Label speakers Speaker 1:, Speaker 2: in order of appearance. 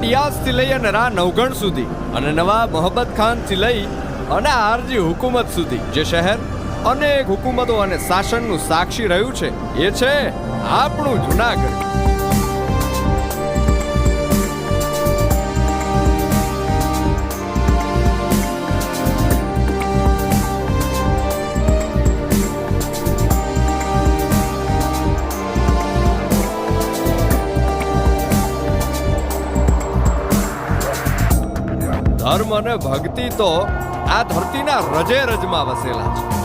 Speaker 1: ડિયાઝથી લઈ અને રા નવગણ સુધી અને નવાબ મોહબ્બત ખાનથી લઈ અને આરજી હુકુમત સુધી જે શહેર અનેક હુકુમતો અને શાસનનું સાક્ષી રહ્યું છે એ છે આપણું જુનાગઢ. ધર્મ અને ભક્તિ તો આ ધરતીના રજે રજમાં વસેલા છે.